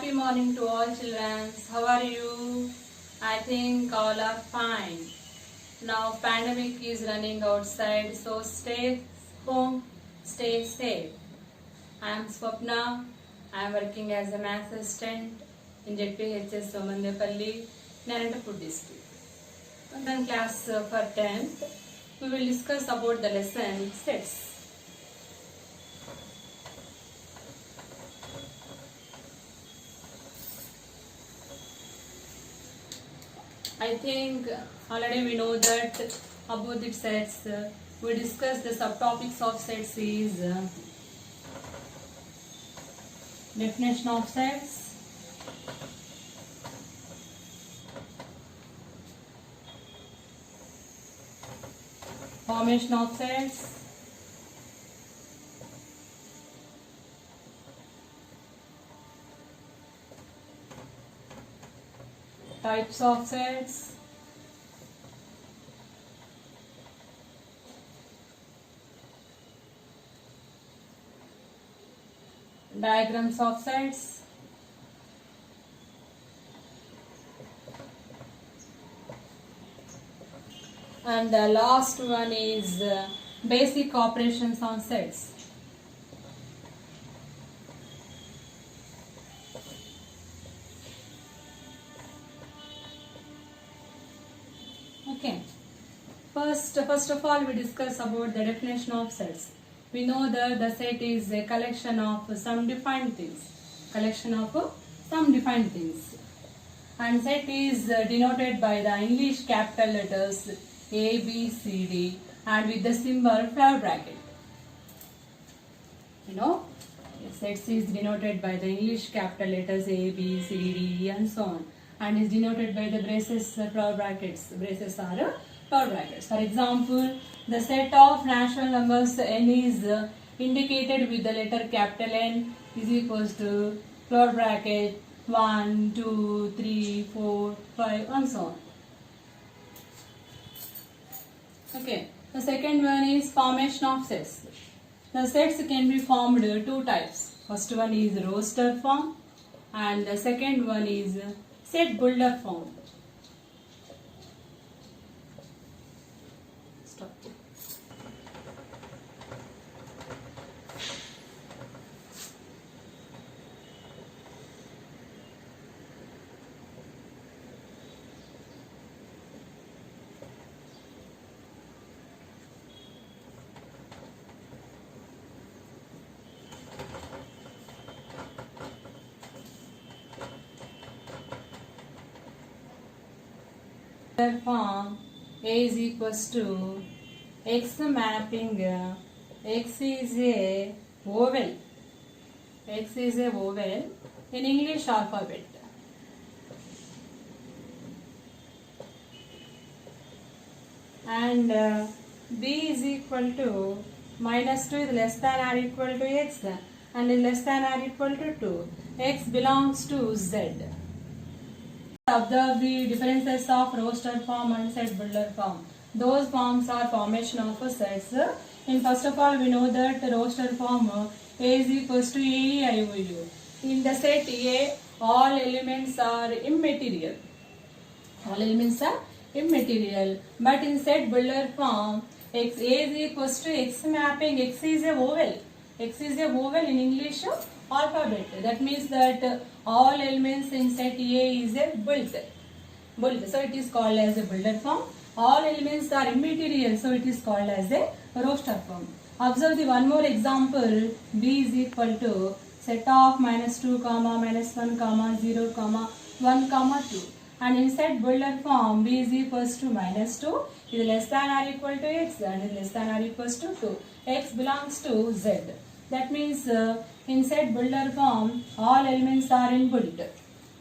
Happy morning to all children. How are you? I think all are fine. Now pandemic is running outside, so stay home, stay safe. I am Swapna. I am working as a math assistant in JPHS Somandepalli, Narantapur district. And then class for 10th, we will discuss about the lesson sets. I think already we know that about the sets. We discussed the subtopics of sets is definition of sets, formation of sets, types of sets, diagrams of sets, and the last one is basic operations on sets. Okay. First of all, we discuss about the definition of sets. We know that the set is a collection of some defined things. And set is denoted by the English capital letters A, B, C, D and with the symbol flower bracket. You know, sets is denoted by the English capital letters A, B, C, D and so on. And is denoted by the braces, flower brackets. Braces are flower brackets. For example, the set of natural numbers n is indicated with the letter capital N is equals to flower bracket 1, 2, 3, 4, 5 and so on. Okay. The second one is formation of sets. The sets can be formed two types. First one is roster form and the second one is set builder form. Stop. Form A is equals to X mapping X is a vowel. X is a vowel in English alphabet. And B is equal to minus 2 is less than or equal to X and is less than or equal to 2. X belongs to Z. Observe the differences of roster form and set builder form. Those forms are formation of sets. In first of all, we know that the roster form A is equals to AEIOU. In the set A, all elements are immaterial. But in set builder form, A is equals to X mapping X is a vowel. X is a vowel in English alphabet. That means that all elements in set A is a built. So it is called as a builder form. All elements are immaterial, so it is called as a roster form. Observe the one more example. B is equal to set of minus 2, minus 1, 0, 1, 2. And in set builder form, B is equals to minus 2 is less than or equal to X and is less than or equals to 2. X belongs to Z. That means in set builder form, all elements are inbuilt.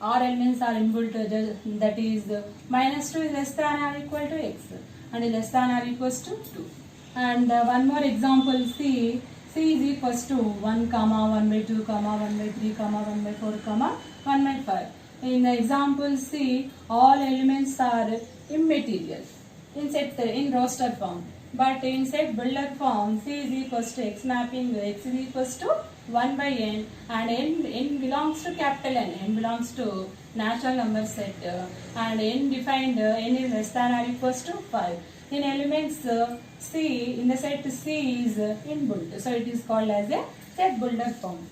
That is minus 2 is less than or equal to X and is less than or equals to 2. And one more example, C is equals to 1, 1 by 2, 1 by 3, 1 by 4, 1 by 5. In the example C, all elements are immaterial in roster form. But in set builder form, C is equals to X mapping X is equals to 1 by n, and n belongs to capital N. N belongs to natural number set, and n defined n is less than or equals to 5. In elements C, in the set C is inbuilt, so it is called as a set builder form.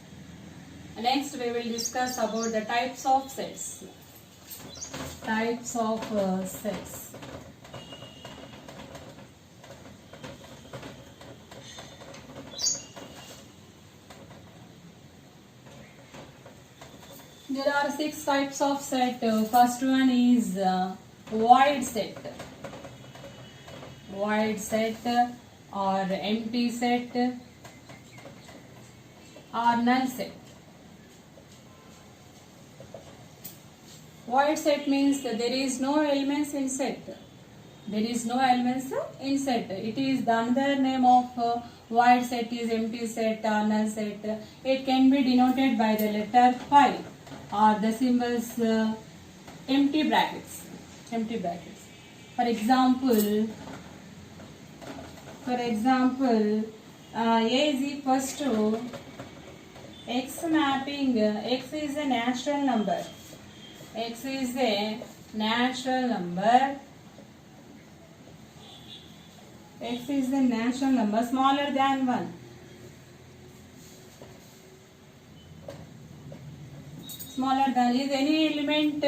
Next we will discuss about the types of sets. Types of sets. There are 6 types of set. First one is void set. Void set or empty set or null set. Void set means that there is no elements in set. There is no elements in set. It is the another name of void set is empty set or null set. It can be denoted by the letter pi or the symbols empty brackets. Empty brackets. For example, A is equals to x mapping. X is a natural number. X is a natural number. X is a natural number smaller than 1. Smaller than is any element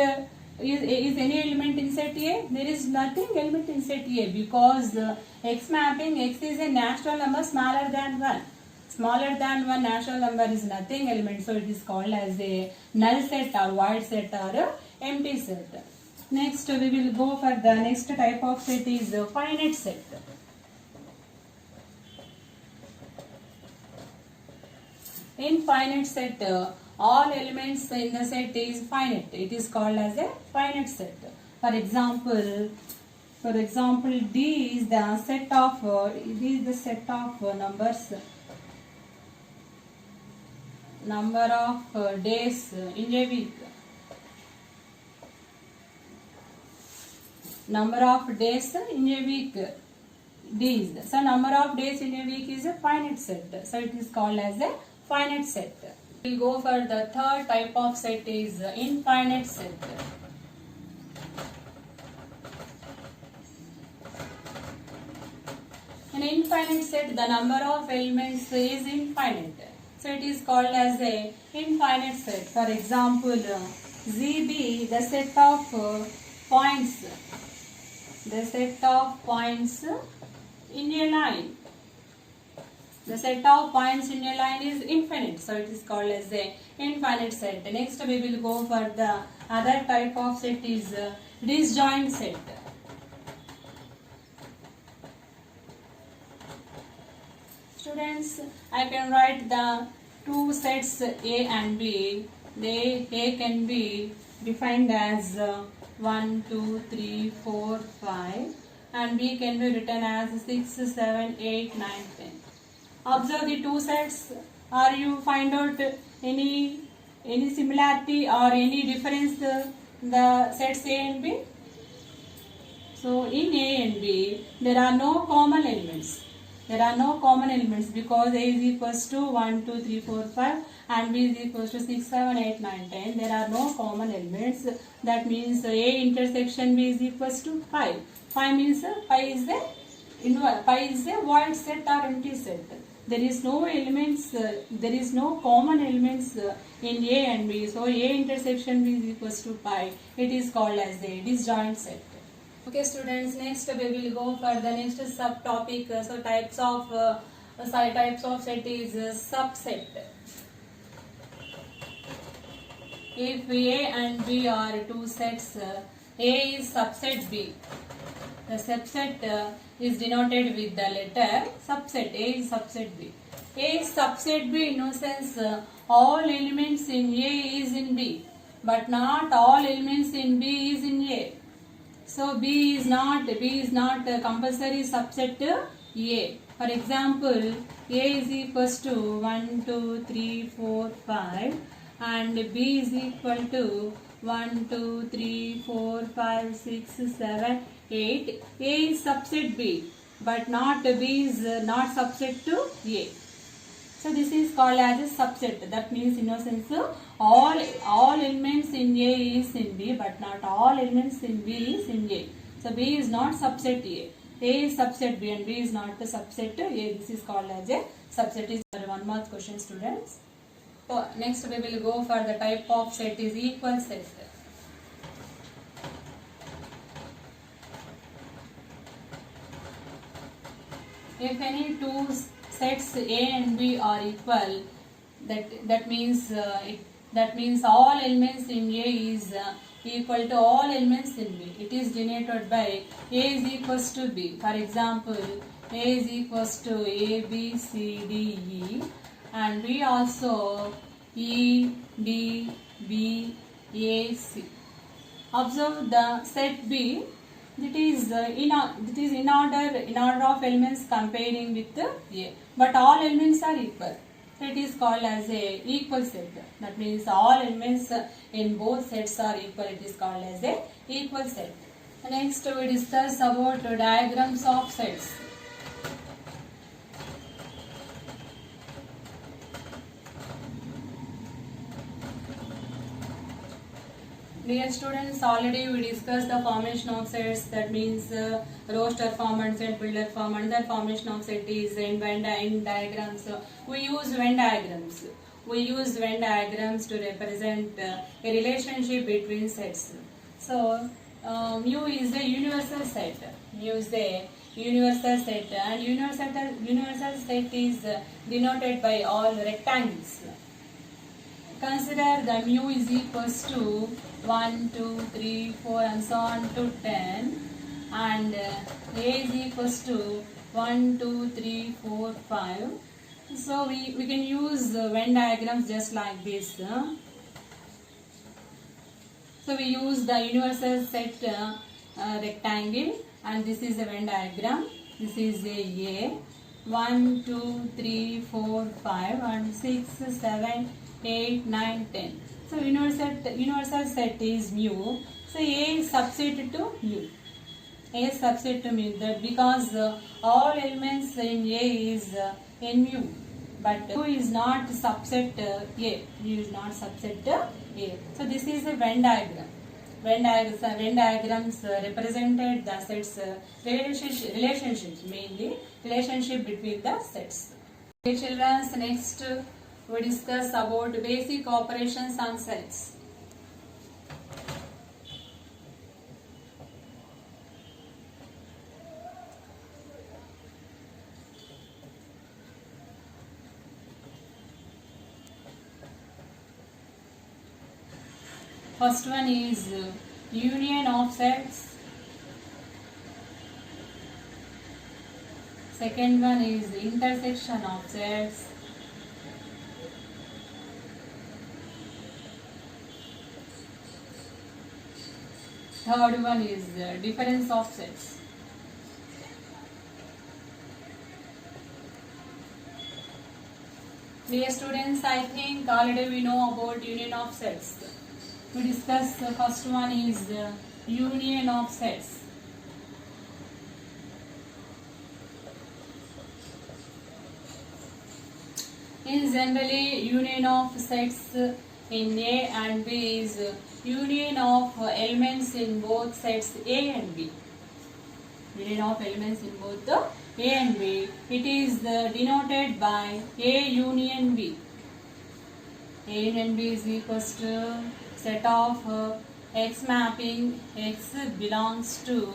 is any element in set A? There is nothing element in set A because X mapping X is a natural number smaller than 1. Smaller than 1 natural number is nothing element, so it is called as a null set or void set or a empty set. Next we will go for the next type of set is finite set. In finite set, all elements in the set is finite. It is called as a finite set. For example, D is the set of numbers. Number of days in a week. Number of days in a week. D is so number of days in a week is a finite set. So it is called as a finite set. We will go for the third type of set is infinite set. In infinite set, the number of elements is infinite. So it is called as a infinite set. For example, ZB, the set of points. The set of points in a line. The set of points in a line is infinite, so it is called as a infinite set. Next we will go for the other type of set is disjoint set. Students, I can write the two sets A and B. A can be defined as 1, 2, 3, 4, 5 and B can be written as 6, 7, 8, 9, 10. Observe the two sets. Are you find out any similarity or any difference the sets A and B? So in A and B there are no common elements. There are no common elements because A is equals to 1, 2, 3, 4, 5 and B is equals to 6, 7, 8, 9, 10. There are no common elements. That means A intersection B is equals to pi. Pi means pi is a void set or empty set. There is no elements, there is no common elements in A and B. So A intersection B is equals to pi. It is called as a disjoint set. Okay students, next we will go for the next subtopic. So types of set is subset. If A and B are two sets, A is subset B. The subset is denoted with the letter subset. A is subset B. A is subset B in no sense all elements in A is in B, but not all elements in B is in A. So B is not a compulsory subset to A. For example, A is equals to 1, 2, 3, 4, 5 and B is equal to 1, 2, 3, 4, 5, 6, 7, 8. A is subset B, but not B is not subset to A. So this is called as a subset. That means innocence all elements in A is in B, but not all elements in B is in A. So B is not subset A. A is subset B and B is not the subset A. This is called as a subset. Is 1 mark question, students. So next we will go for the type of set is equal set. If any two sets A and B are equal, that means all elements in A is equal to all elements in B. It is denoted by A is equals to B. For example, A is equals to A, B, C, D, E, and B also E, D, B, A, C. Observe the set B. It is in order of elements comparing with A, but all elements are equal. So it is called as a equal set. That means all elements in both sets are equal. It is called as a equal set. Next we discuss about diagrams of sets. Dear students, already we discussed the formation of sets. That means roster form and set builder form. Another formation of set is in Venn diagrams. We use Venn diagrams. We use Venn diagrams to represent a relationship between sets. So mu is a universal set. Mu is a universal set, and universal set is denoted by all rectangles. Consider the mu is equals to 1, 2, 3, 4 and so on to 10, and A is equals to 1, 2, 3, 4, 5. So we can use Venn diagrams just like this. So we use the universal set rectangle, and this is the Venn diagram. This is a 1, 2, 3, 4, 5 and 6, 7, 8, 9, 10. So universal set is mu. So A is subset to mu. A is subset to mu, that because all elements in A is in mu, but mu is not subset A. Mu is not subset A. So this is a Venn diagram. Venn diagrams represented the sets relationships, mainly relationship between the sets. Okay, children, next we discuss about basic operations on sets. First one is union of sets. Second one is intersection of sets. Third one is difference of sets. Dear students, I think already we know about union of sets. We discuss the first one is union of sets. In generally, union of sets in A and B is union of elements in both sets A and B. Union of elements in both the A and B. It is denoted by A union B. A union B is equals to set of X mapping X belongs to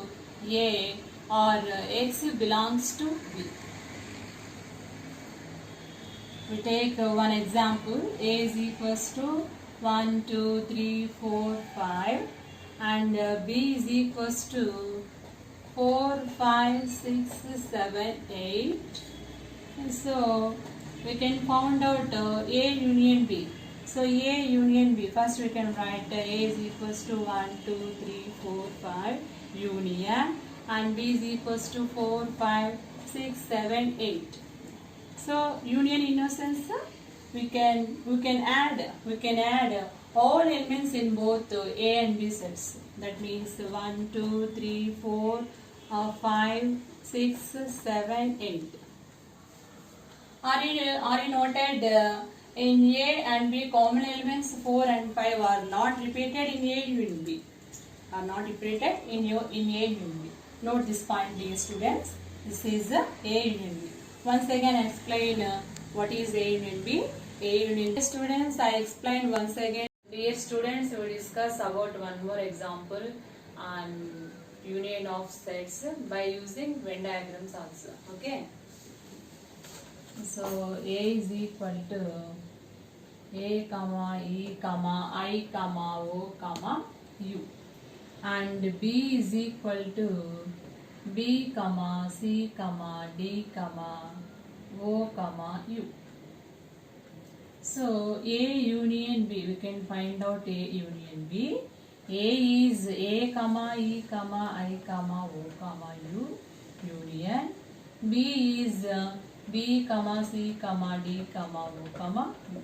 A or X belongs to B. We take one example. A is equals to 1, 2, 3, 4, 5 and B is equals to 4, 5, 6, 7, 8. And so we can find out A union B. So A union B, first we can write A is equals to 1, 2, 3, 4, 5 union, and B is equals to 4, 5, 6, 7, 8. So union in a sense we can add all elements in both A and B sets. That means 1, 2, 3, 4, 5, 6, 7, 8. Are you noted in A and B common elements 4 and 5 are not repeated in A union B. Are not repeated in A union B. Note this point, dear students. This is A union B. Once again explain what is A union B. A union B. Students, I explain once again. Dear students, we discuss about one more example on union of sets by using Venn diagrams also. Okay. So A is equal to A comma E comma I comma O comma U, and B is equal to B comma C comma D comma O comma U. So A union B, we can find out A union B. A is A comma E comma I comma O comma U union. B is B comma C comma D comma O comma U.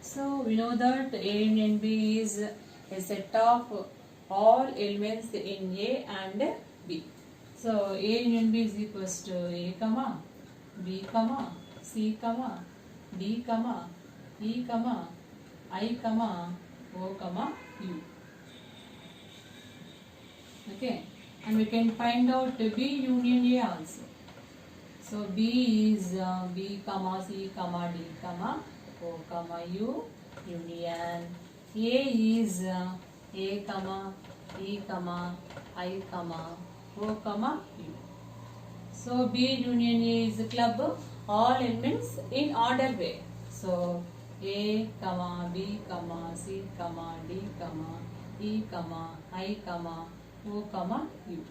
So we know that A union B is a set of all elements in A and B. So A union B is equals to A comma B comma C comma D comma E comma I comma O comma U. Okay, and we can find out B union A also. So B is B comma C comma D comma O comma U union. A is A comma E comma I comma O comma U. So B union A is a club all elements in order way. So A comma B comma C comma D comma E comma I comma O comma U.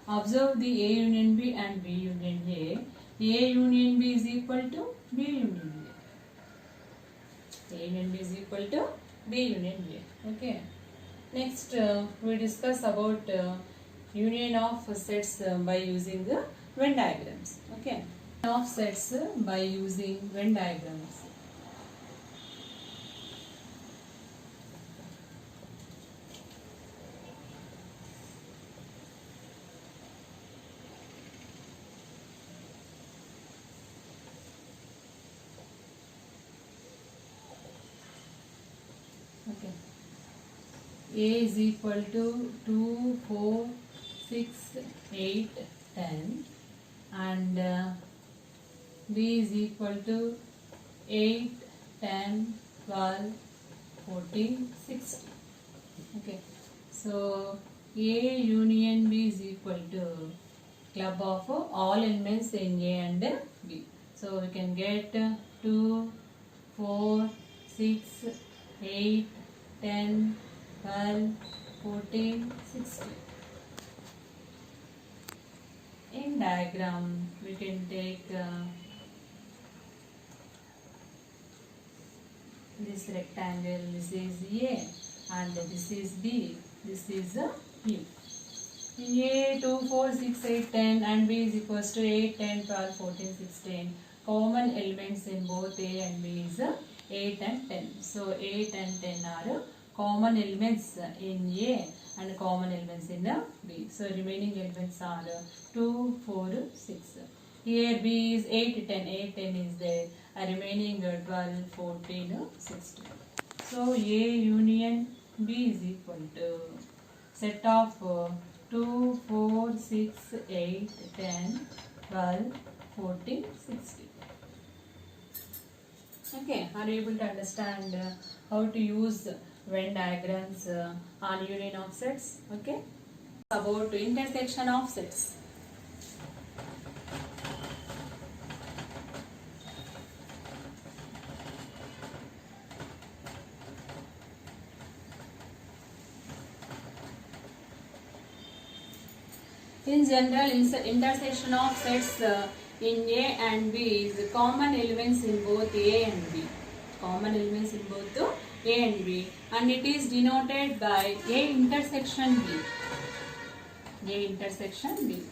Observe the A union B and B union A. A union B is equal to B union A. A union B is equal to B union A. Okay. Next, we discuss about union of sets by using the Venn diagrams. Okay. Union of sets by using Venn diagrams. Okay. A is equal to 2, 4, 6, 8, 10, and B is equal to 8, 10, 12, 14, 16. Okay. So A union B is equal to club of all elements in A and B. So we can get 2, 4, 6, 8, 10, 12, 14, 16. In diagram, we can take this rectangle, this is A, and this is B, this is U. In A, 2, 4, 6, 8, 10, and B is equals to 8, 10, 12, 14, 16. Common elements in both A and B is 8 and 10. So 8 and 10 are common elements in A and common elements in B. So remaining elements are 2, 4, 6. Here B is 8, 10. 8, 10 is there. Remaining 12, 14, 16. So A union B is equal to set of 2, 4, 6, 8, 10, 12, 14, 16. Okay, are you able to understand how to use Venn diagrams on union of sets? Okay, about intersection of sets. In general, intersection of sets in A and B is common elements in both A and B. Common elements in both A and B, and it is denoted by A intersection B. A intersection B.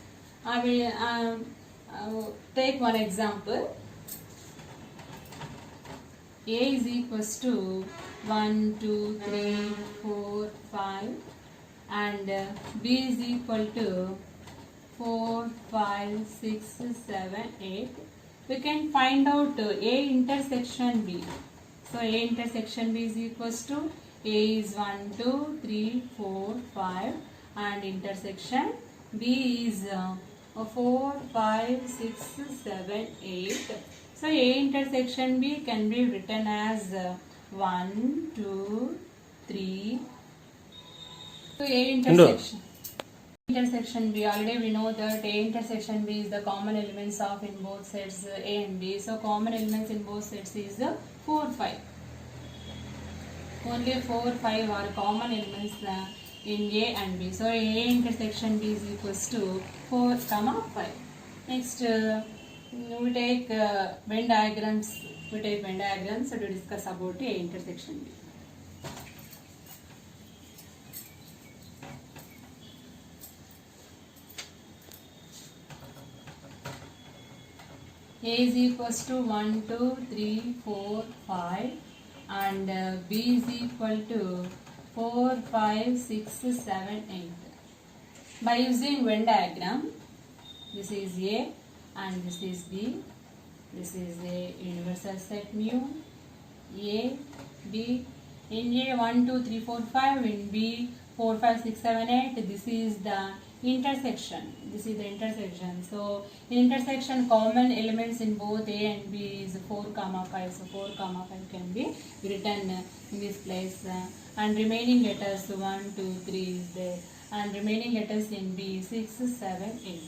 I will take one example. A is equals to 1, 2, 3, 4, 5, and B is equal to 4, 5, 6, 7, 8, we can find out A intersection B. So A intersection B is equals to A is 1, 2, 3, 4, 5 and intersection B is 4, 5, 6, 7, 8. So A intersection B can be written as 1, 2, 3. So A intersection B, already we know that A intersection B is the common elements of in both sets A and B. So common elements in both sets is 4, 5. Only 4, 5 are common elements in A and B. So A intersection B is equals to 4, 5. Next, we take Venn diagrams. We take Venn diagrams to discuss about A intersection B. A is equals to 1, 2, 3, 4, 5 and B is equal to 4, 5, 6, 7, 8. By using Venn diagram, this is A and this is B. This is a universal set mu. A, B. In A 1, 2, 3, 4, 5. In B 4, 5, 6, 7, 8. This is the intersection. This is the intersection. So in intersection, common elements in both A and B is 4, 5. So 4, 5 can be written in this place. And remaining letters 1, 2, 3 is there. And remaining letters in B 6, 7, 8.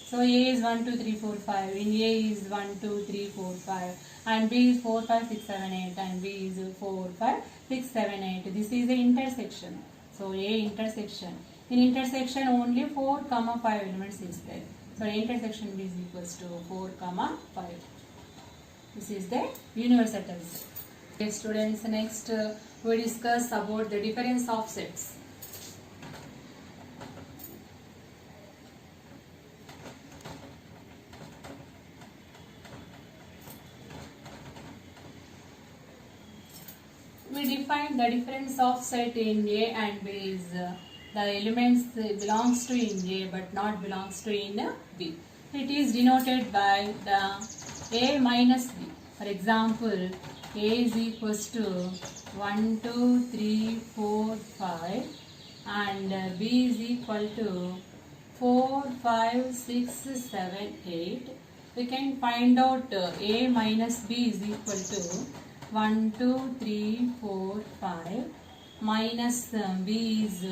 So A is 1, 2, 3, 4, 5. In A is 1, 2, 3, 4, 5. And B is 4, 5, 6, 7, 8. And B is 4, 5, 6, 7, 8. This is the intersection. So A intersection. In intersection only 4, 5 elements is there. So intersection B is equals to 4, 5. This is the universal set. Okay, students, next we discuss about the difference of sets. We define the difference of set in A and B is the elements belongs to in A but not belongs to in B. It is denoted by the A minus B. For example, A is equals to 1, 2, 3, 4, 5 and B is equal to 4, 5, 6, 7, 8. We can find out A minus B is equal to 1, 2, 3, 4, 5 minus B is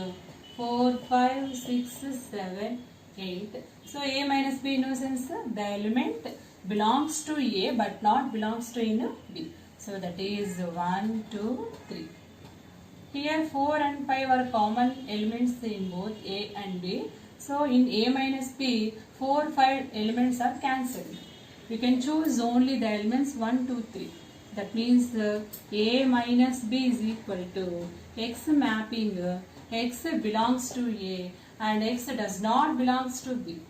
4, 5, 6, 7, 8. So A minus B in no sense the element belongs to A but not belongs to in B. So that is 1, 2, 3. Here 4 and 5 are common elements in both A and B. So in A minus B, 4, 5 elements are cancelled. You can choose only the elements 1, 2, 3. That means A minus B is equal to X mapping X belongs to A and X does not belongs to B.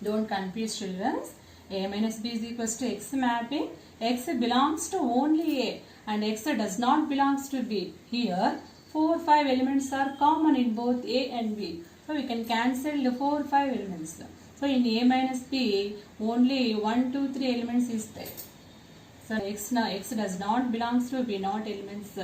Don't confuse children. A minus B is equals to X mapping X belongs to only A and X does not belongs to B. Here 4, 5 elements are common in both A and B. So we can cancel the 4, 5 elements. So in A minus B only 1, 2, 3 elements is there. So X does not belongs to B, not elements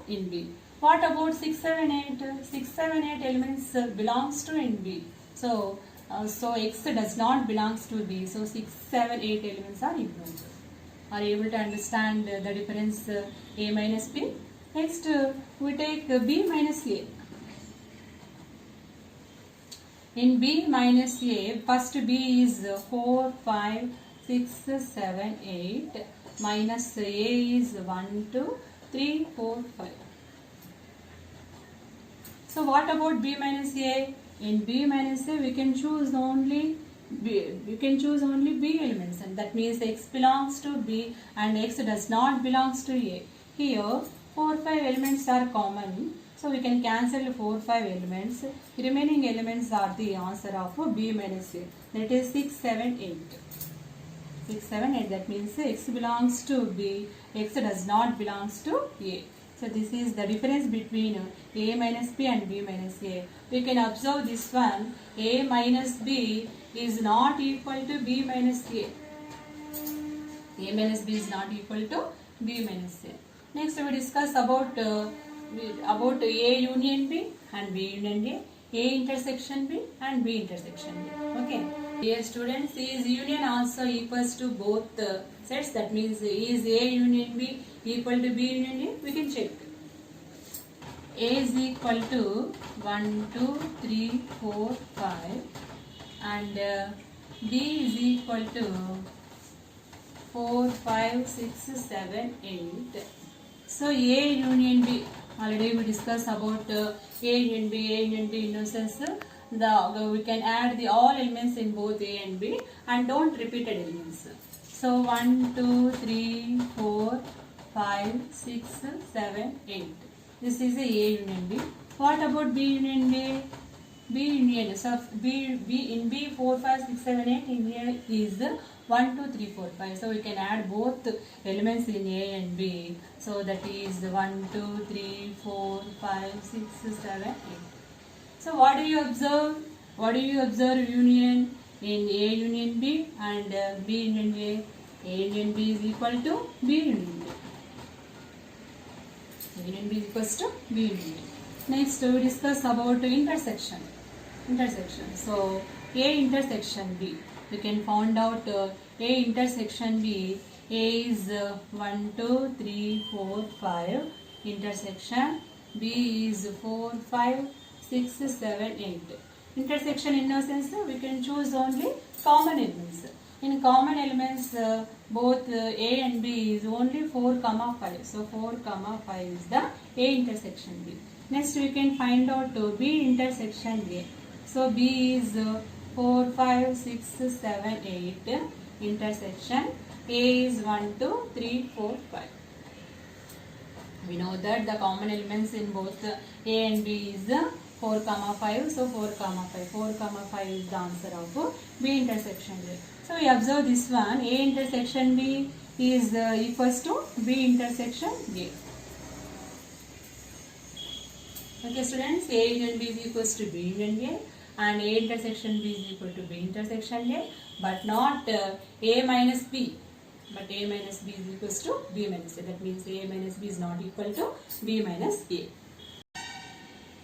in B. What about 6, 7, 8? 6, 7, 8 elements belongs to in B. So X does not belongs to B. So 6, 7, 8 elements are ignored. Are you able to understand the difference A minus B? Next we take B minus A. In B minus A, first B is 4, 5, 6, 7, 8 minus A is 1, 2, 3, 4, 5. So what about B minus A? In B minus A we can choose only B elements and that means X belongs to B and X does not belongs to A. Here 4, 5 elements are common. So we can cancel 4, 5 elements. The remaining elements are the answer of B minus A. That is 6, 7, 8. 6, 7, 8. That means X belongs to B. X does not belongs to A. So this is the difference between A minus B and B minus A. We can observe this one. A minus B is not equal to B minus A. A minus B is not equal to B minus A. Next we discuss about A union B and B union A intersection B and B intersection B. Okay. Dear students, is union also equals to both sets? That means is A union B equal to B union A? We can check. A is equal to 1, 2, 3, 4, 5 and B is equal to 4, 5, 6, 7, 8. So A union B, already we discussed about A union B in no sense. We can add the all elements in both A and B and don't repeated elements. So 1, 2, 3, 4, 5, 6, 7, 8. This is a union B. What about B union B? B union, so B in B 4, 5, 6, 7, 8 in here is 1, 2, 3, 4, 5. So we can add both elements in A and B. So that is 1, 2, 3, 4, 5, 6, 7, 8. So what do you observe? What do you observe union in A union B and B union A? A union B is equal to B union B. A union B is equals to B union A. Next we discuss about intersection. So A intersection B. We can find out A intersection B. A is 1, 2, 3, 4, 5. Intersection B is 4, 5, 6, 7, 8. Intersection in no sense we can choose only common elements. In common elements both A and B is only 4, 5. So 4, 5 is the A intersection B. Next we can find out B intersection A. So B is 4, 5, 6, 7, 8. Intersection A is 1, 2, 3, 4, 5. We know that the common elements in both A and B is 4, 5. So 4, 5. 4, 5 is the answer of B intersection A. So we observe this one. A intersection B is equals to B intersection A. Okay students, A union B is equals to B union A and A intersection B is equal to B intersection A, but not A minus B. But A minus B is equals to B minus A. That means A minus B is not equal to B minus A.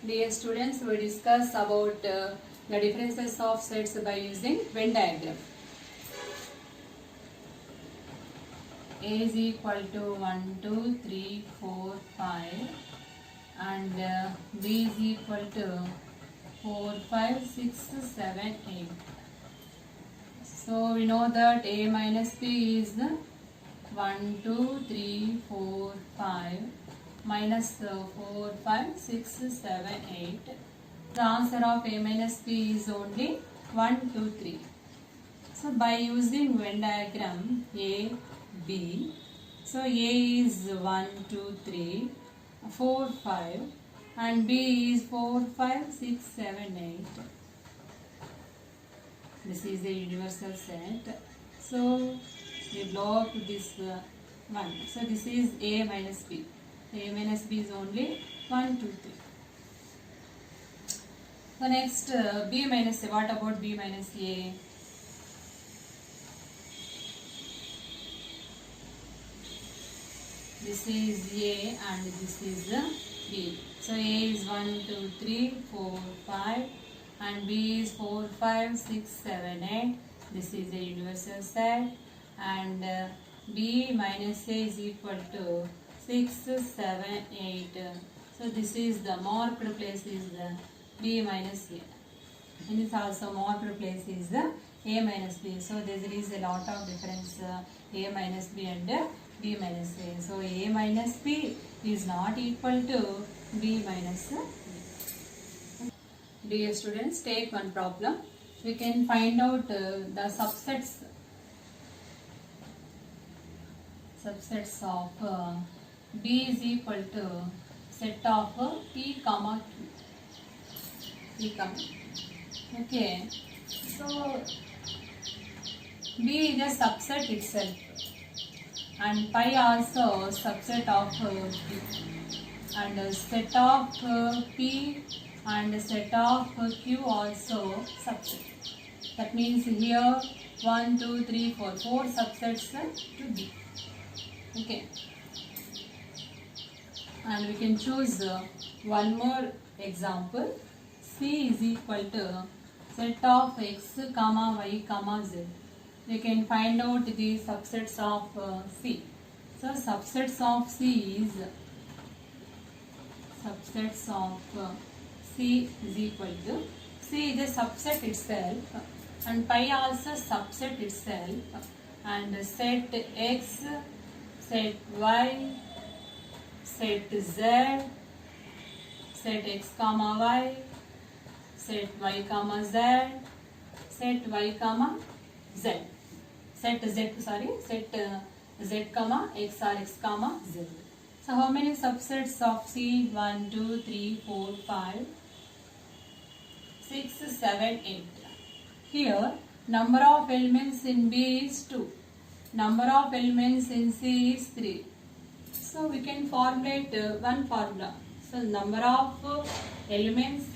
Dear students, we discuss about the differences of sets by using Venn diagram. A is equal to 1, 2, 3, 4, 5 and B is equal to 4, 5, 6, 7, 8. So we know that A minus B is 1, 2, 3, 4, 5 minus 4, 5, 6, 7, 8. The answer of A minus B is only 1, 2, 3. So by using Venn diagram A, B, so A is 1, 2, 3, 4, 5 and B is 4, 5, 6, 7, 8. This is a universal set. So we blow up this one. So this is A minus B. A minus B is only 1, 2, 3. So next B minus A. What about B minus A? This is A and this is B. So A is 1, 2, 3, 4, 5 and B is 4, 5, 6, 7, 8. This is a universal set and B minus A is equal to 6, 7, 8. So this is the marked place is the B minus A. And it's also marked place is the A minus B. So there is a lot of difference A minus B and B minus A. So A minus B is not equal to B minus B. Dear students, take one problem. We can find out the subsets of B is equal to set of P comma Q. P comma. Okay. So B is a subset itself and pi also subset of B. and set of P and set of Q also subset. That means here 1, 2, 3, 4, 4 subsets to B. Okay. And we can choose one more example. C is equal to set of x comma y comma z. We can find out the subsets of C. So subsets of C is C is equal to C is a subset itself and pi also subset itself, and set x, set y, set z, set x comma y, set y comma z, set y comma z, set z comma x or x comma z. So how many subsets of C? 1, 2, 3, 4, 5, 6, 7, 8. Here number of elements in B is 2. Number of elements in C is 3. So we can formulate one formula. So number of elements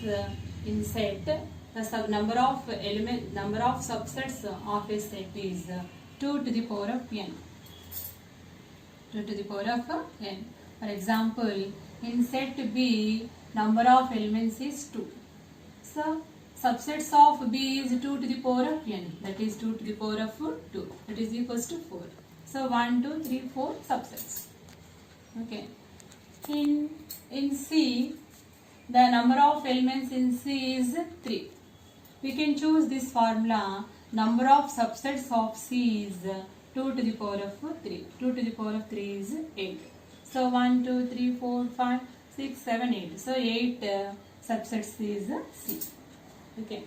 in set, the number of subsets of a set is 2 to the power of n. 2 to the power of n. For example, in set B, number of elements is 2. So subsets of B is 2 to the power of n. That is 2 to the power of 2. That is equals to 4. So 1, 2, 3, 4 subsets. Okay. In C, the number of elements in C is 3. We can choose this formula. Number of subsets of C is 2 to the power of 3. 2 to the power of 3 is 8. So 1, 2, 3, 4, 5, 6, 7, 8. So 8 subsets is C. Okay.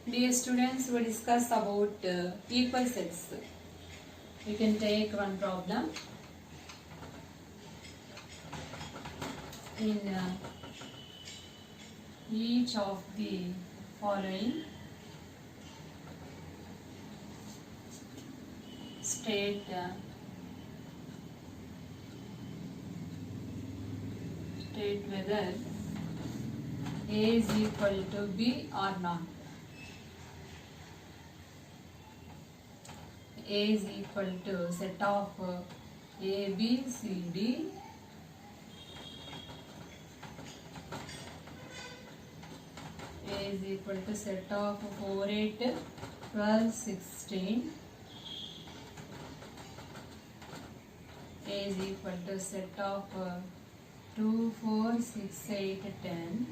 Dear students, we discuss about equal sets. We can take one problem. In each of the following state whether A is equal to B or not. A is equal to set of A, B, C, D. A is equal to set of 4, 8, 12, 16. A is equal to set of 2, 4, 6, 8, 10.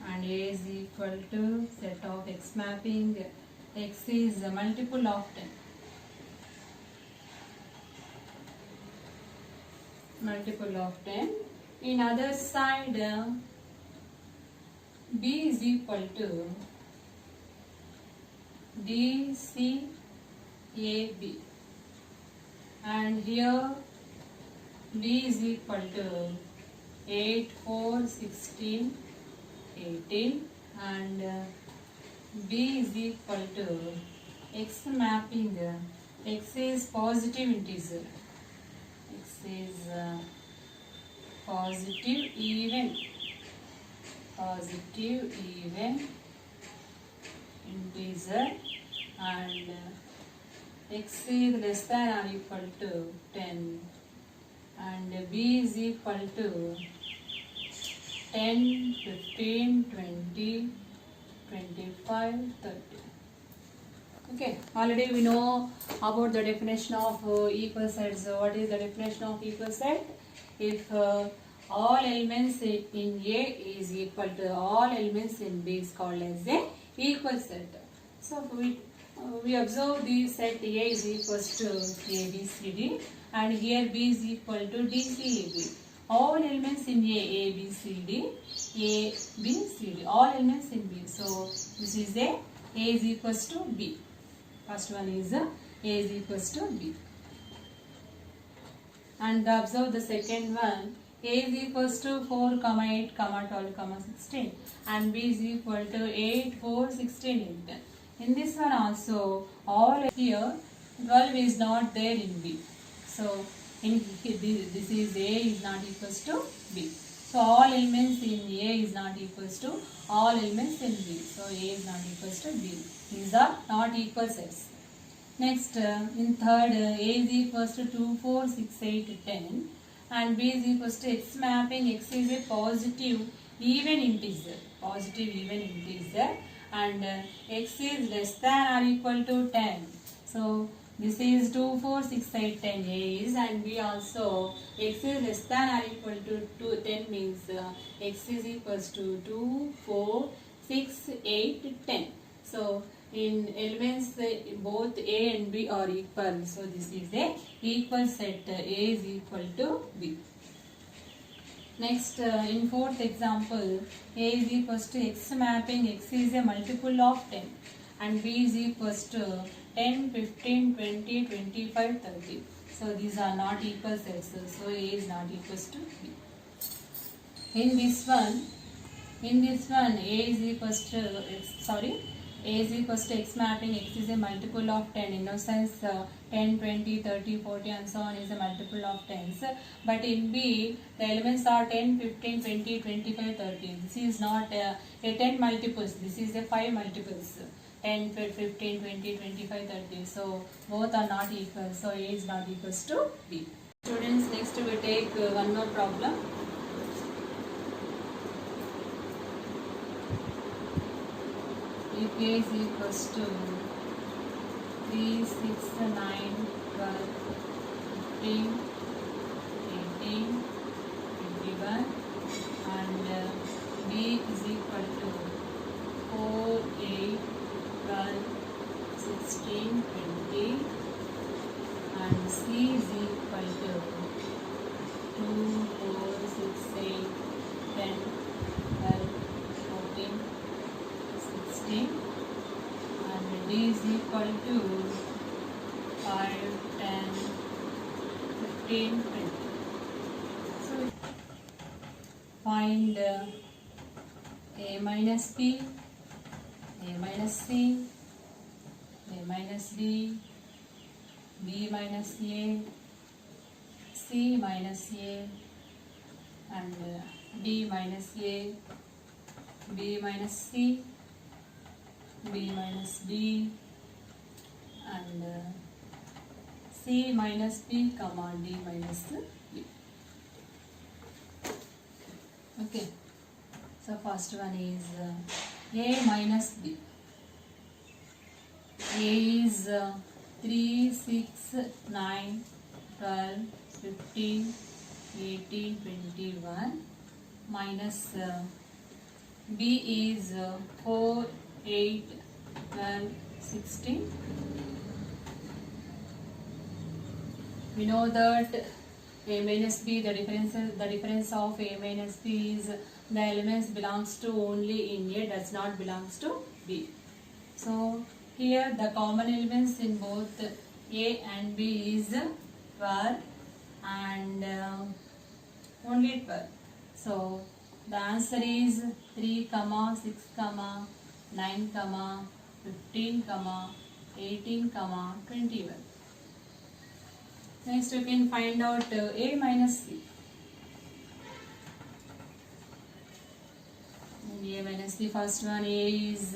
And A is equal to set of X mapping. X is a multiple of 10. Multiple of 10. In other side, B is equal to D, C, A, B. And here B is equal to 8, 4, 16, 18. And B is equal to X mapping. X is positive integer. X is positive even integer, and X is less than or equal to 10, and B is equal to 10, 15, 20, 25, 30. Okay, already we know about the definition of equal sets. So what is the definition of equal set? If all elements in A is equal to all elements in B is called as a equal set. So we observe the set A is equals to A, B, C, D, and here B is equal to D, C, A, B. All elements in A, B, C, D, A, B, C, D. All elements in B. So this is A is equals to B. First one is A is equals to B. And observe the second one. A is equals to 4, 8, 12, 16, and B is equal to 8, 4, 16, 8. In this one also, all here 12 is not there in B. So this is A is not equals to B. So all elements in A is not equals to all elements in B. So A is not equals to B. These are not equal sets. Next, in third, A is equals to 2, 4, 6, 8, 10 and B is equals to X mapping. X is a positive even integer. Positive even integer and X is less than or equal to 10. So this is 2, 4, 6, 8, 10 A is and B also X is less than or equal to 10 means X is equals to 2, 4, 6, 8, 10. So in elements both A and B are equal. So this is a equal set. A is equal to B. Next, in fourth example, A is equals to X mapping. X is a multiple of 10 and B is equals to 10, 15, 20, 25, 30. So these are not equal sets. So A is not equals to B. In this one, A is equals to A is equals to X mapping. X is a multiple of 10. In no sense 10, 20, 30, 40 and so on is a multiple of 10s. But in B, the elements are 10, 15, 20, 25, 30. This is not a 10 multiples. This is a 5 multiples. 10, 15, 20, 25, 30. So both are not equal. So A is not equals to B. Students, next we take one more problem. If A is equals to 3, 6, 9, 12, 15, 18, 21 and B is equal to 4, 8, 12, 16, 20 and C is equal to 2, 4, 6, 8, 10, 12, 14, 16 and D is equal to 5, 10, 15, 20. So find A minus B, A minus C, A minus D, B minus A, C minus A and D minus A, B minus C, B minus D and C minus B comma D minus B. Okay. So first one is A minus B. A is 3, 6, 9, 12, 15, 18, 21 minus B is 4, 8, 12, 16. We know that A minus B, the difference of A minus B is the elements belongs to only in A, does not belongs to B. So here the common elements in both A and B is 12 and only 12. So the answer is 3, 6, 9, 15, 18, 21. Next we can find out A minus C. A minus C, first one A is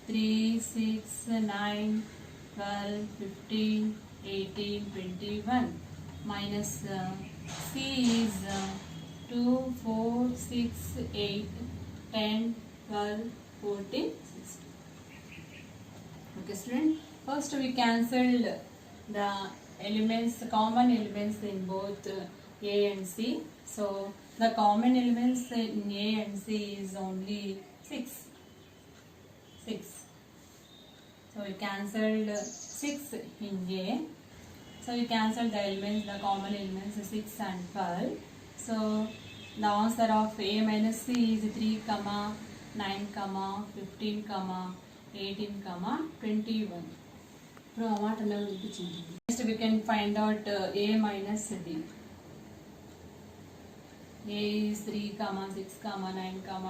3, 6, 9, 12, 15, 18, 21 minus C is 2, 4, 6, 8, 10, 12, 14, 16. Okay student, first we cancelled the elements, the common elements in both A and C. So the common elements in A and C is only 6. So we cancelled 6 in A. So we cancelled the elements, the common elements 6 and 12. So the answer of A minus C is 3, 9, 15, 18, 21. Next we can find out A minus D. A is 3, 6, 9, 12,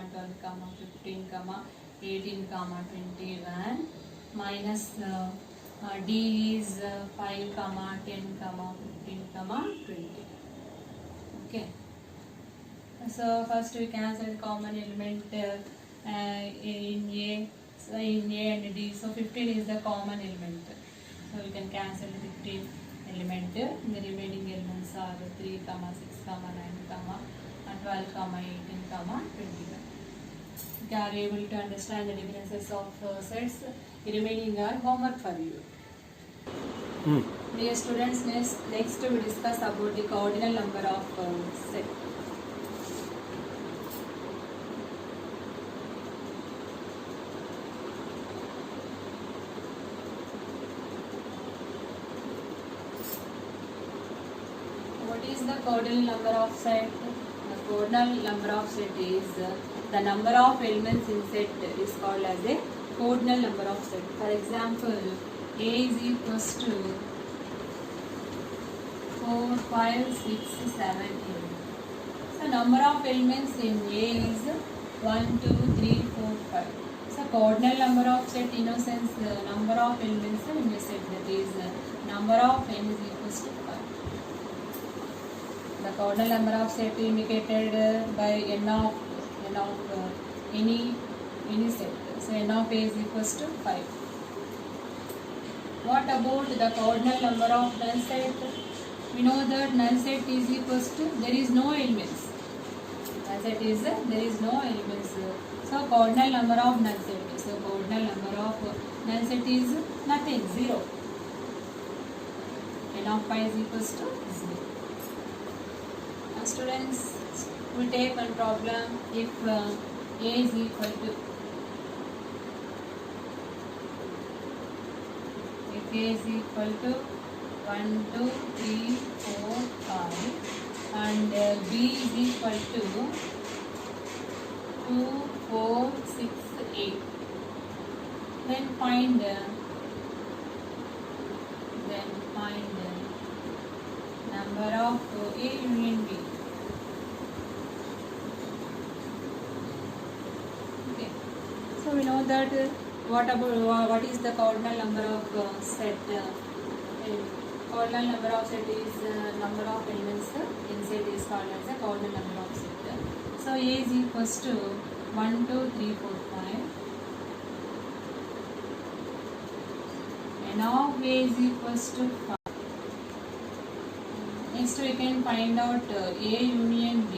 15, 18, 21 minus D is 5, 10, 18, 20. Okay. So first we cancel the common element in A. So in A and D. So 15 is the common element. So we can cancel the 15 element. The remaining elements are 3, 6, 9, 12, 18, 21. You are able to understand the differences of sets. The remaining are homework for you. Dear students, next we discuss about the cardinal number of set. What is the cardinal number of set? The cardinal number of set is the number of elements in set is called as a cardinal number of set. For example, A is equals to 4, 5, 6, 7, 8. So number of elements in A is 1, 2, 3, 4, 5. So cardinal number of set in a sense number of elements in a set, that is number of n is equals to 5. The cardinal number of set indicated by n of any set. So n of A is equals to 5. What about the cardinal number of null set? We know that null set is equals to there is no elements. Null set is there is no elements. So cardinal number of null set. So cardinal number of null set is nothing, 0. N of 5 is equals to 0. Now students, we take one problem. If A is equal to A is equal to 1, 2, 3, 4, 5 and B is equal to 2, 4, 6, 8. Then find number of A union B. Okay. So we know that what is the cardinal number of set? Cardinal number of set is number of elements in set is called as a cardinal number of set. So A is equals to 1, 2, 3, 4, 5. And now A is equals to 5. Next we can find out A union B.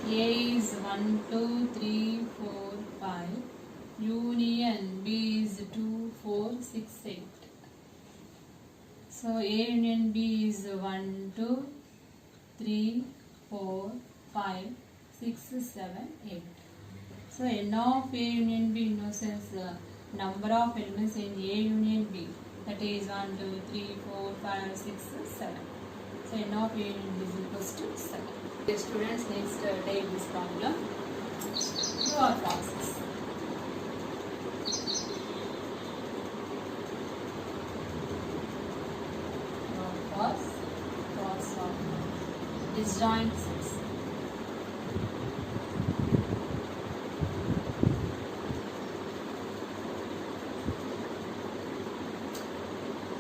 A is 1, 2, 3, 4, 5. Union B is 2, 4, 6, 8. So A union B is 1, 2, 3, 4, 5, 6, 7, 8. So n of A union B in no sense number of elements in A union B, that is 1, 2, 3, 4, 5, 6, 7. So n of A union B is equals to 7. Okay, students, next take this problem. Do our process. Cos of disjoint sets.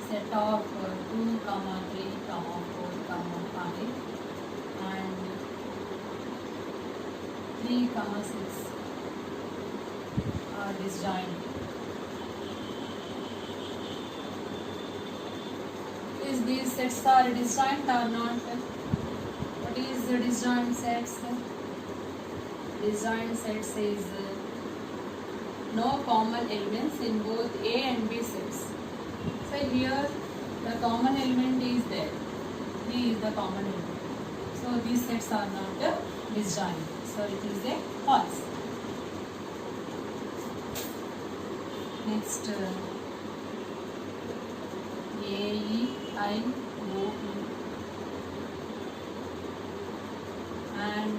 Set of 2, 3, 4, 5 and 3, 6 are disjoint. Is these sets are disjoint or not? What is the disjoint sets? Disjoint sets is no common elements in both A and B sets. So here the common element is there. B is the common element. So these sets are not disjoint. So it is a false. Next A, E, I, O, E and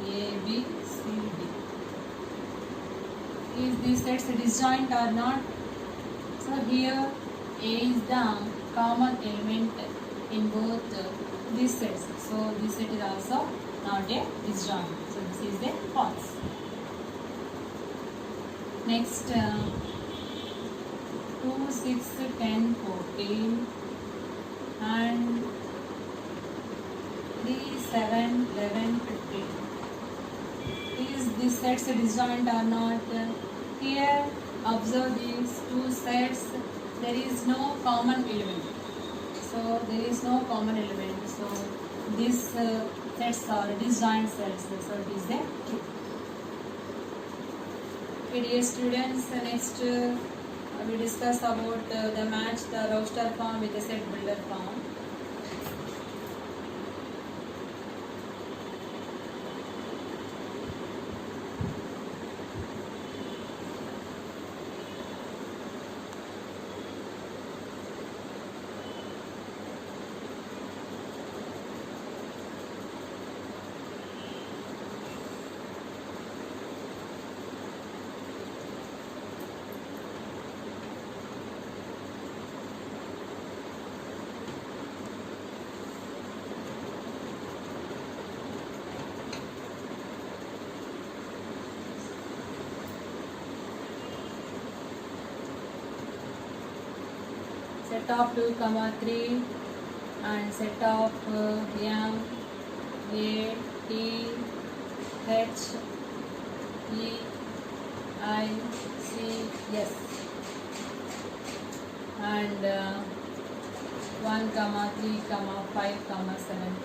A, B, C, D. Is these sets disjoint or not? So here A is the common element in both these sets. So this set is also not a disjoint. So this is a false. Next 2, 6, 10, 14 and 3, 7, 11, 15. Is these sets disjoint or not? Here observe these two sets, there is no common element. So there is no common element. So these sets are disjoint sets. So it is a true. Okay, dear students, next we discuss about the match the roster form with the set builder form. Set of 2, 3 and set of M, A, T, H, E, I, C, S and 1, 3, 5, 7,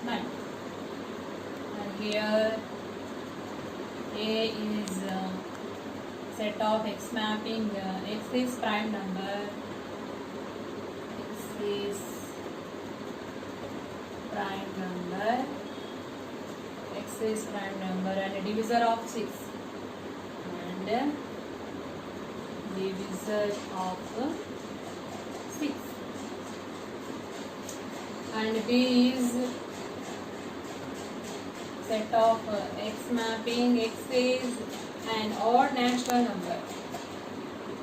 9. And here A is set of X mapping, X is prime number, is prime number, X is prime number and a divisor of 6 and divisor of 6 and B is set of X mapping, X is an odd natural number,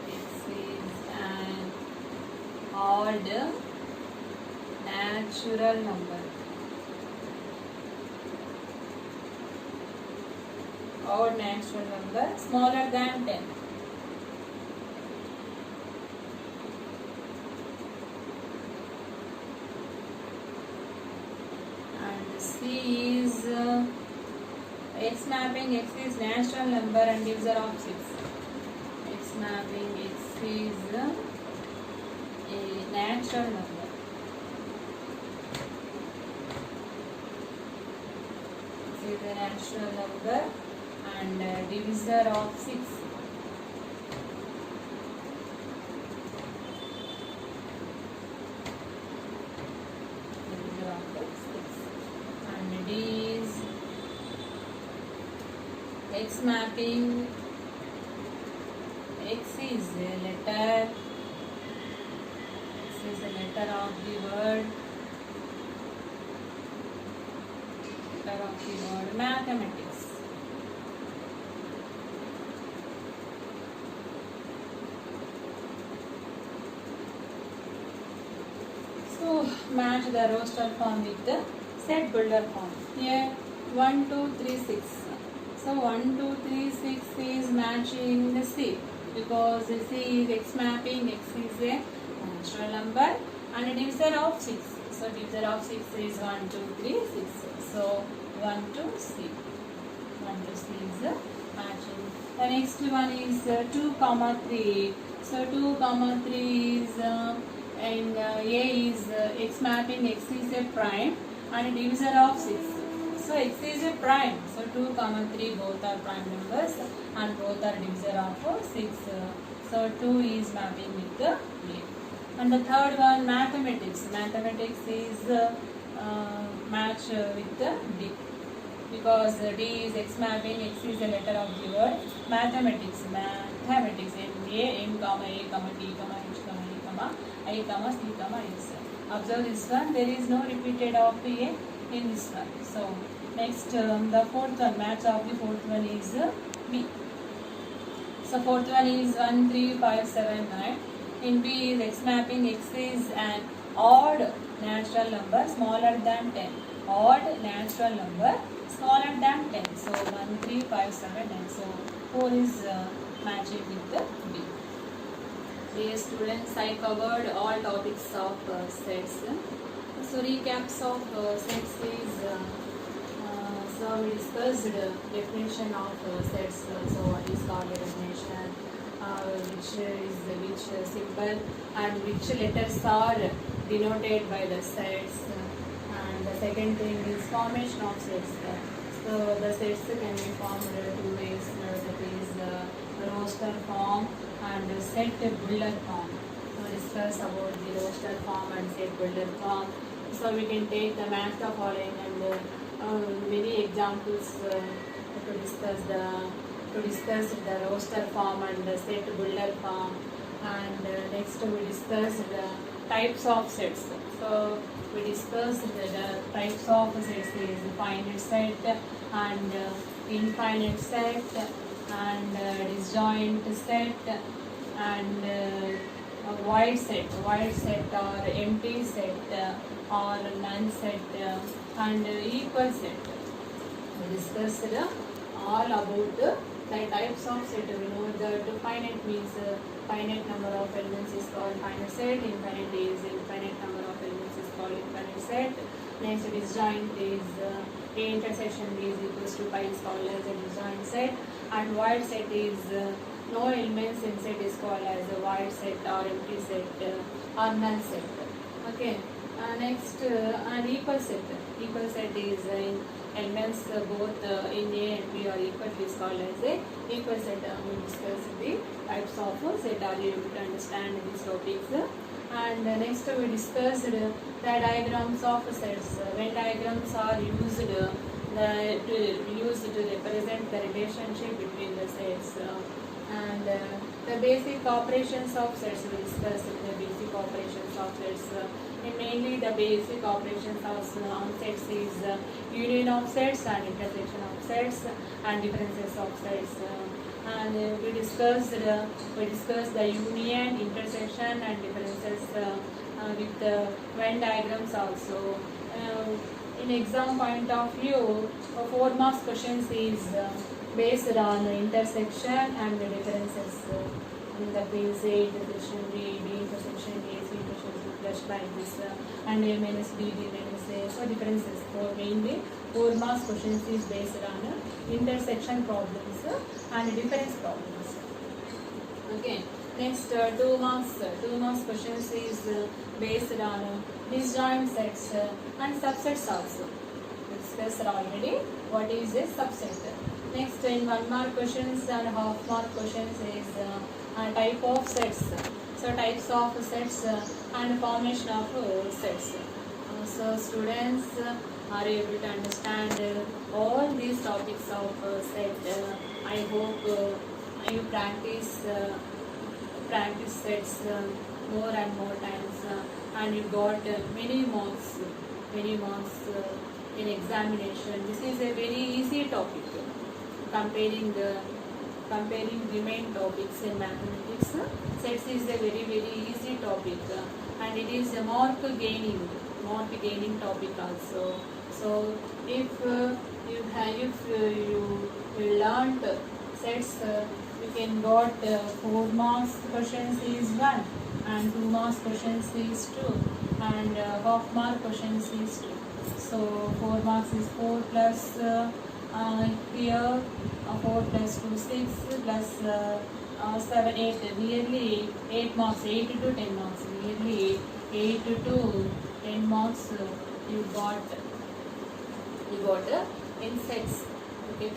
X is an odd natural number, odd natural number smaller than 10. And C is X mapping, X is natural number and divisor of 6. X mapping, X is a natural number. This is a natural number and divisor of 6. Divisor of 6. And D is X mapping, X is a letter, X is the letter of the word, mathematics. So match the roster form with the set builder form. Here 1, 2, 3, 6. So 1, 2, 3, 6 is matching the C because C is X mapping, X is a natural number and a divisor of 6. So divisor of 6 is 1, 2, 3, 6. So 1 to C. 1 to C is the matching. The next one is 2, 3. So 2, 3 is and A is X mapping, X is a prime and a divisor of 6. So X is a prime. So 2, 3 both are prime numbers and both are divisor of 6. So 2 is mapping with the A. And the third one mathematics. Mathematics is match with the D. Because D is X mapping, X is a letter of the word. Mathematics, M, A, N, comma, A, comma, T, comma, H, comma, A, comma, I, comma, C, comma, S. Observe this one, there is no repeated of A in this one. So, next the fourth one, match of the fourth one is B. So, fourth one is 1, 3, 5, 7, 9. In B is X mapping, X is an odd natural number smaller than 10. Odd natural number smaller than 10. So 1, 3, 5, 7, 9. So 4 is matching with the B. Dear students, I covered all topics of sets. So recaps of sets is so we discussed definition of sets. So what is called a definition, which symbol and which letters are denoted by the sets. And the second thing is formation of sets. So the sets can be formed two ways. That is roster form and set builder form. So discuss about the roster form and set builder form. So we can take the match the following and many examples to discuss the roster form and the set builder form. And next we discuss the types of sets. So we discussed the types of sets is finite set and infinite set and disjoint set and void set or empty set or none set and equal set. We discussed all about the types of set. We know that finite means finite number of elements is called finite set, infinite is infinite number of elements is called infinite set. Next disjoint is A intersection B is equals to pi is called as a disjoint set, and void set is no elements in set is called as a void set or empty set or null set. Okay. Next and equal set. Equal set is in elements both in A and B are equal is called as a equal set. We discuss the types of set. Are you able to understand these topics? And next we discussed the diagrams of sets. When diagrams are used to represent the relationship between the sets. And the basic operations of sets. We discussed the basic operations of sets. Mainly the basic operations of sets is union of sets and intersection of sets and differences of sets. And we discussed the union, intersection and differences with the Venn diagrams also. In exam point of view, 4 marks questions is based on the intersection and the differences. In the phase A, intersection B, B intersection A, C intersection plus like this, and A minus B, D minus A. So differences. Mainly 4 marks questions is based on intersection problems and difference problems. Okay. Next 2 marks questions is based on disjoint sets and subsets also. We discussed already what is a subset. Next in 1 mark questions and half mark questions is type of sets. So types of sets and formation of sets. So students are able to understand all these topics of set. I hope you practice sets more and more times and you got many marks in examination. This is a very easy topic comparing the main topics in mathematics. Sets is a very easy topic and it is a mark gaining topic also. So if you learned sets, you can got 4 marks questions is 1 and 2 marks questions is 2 and half mark questions is 2. So 4 marks is 4 plus here 4 plus 2 6 plus 7 8, nearly 8 marks, 8 to 10 marks, nearly 8 to 10 marks you got in sets. Okay.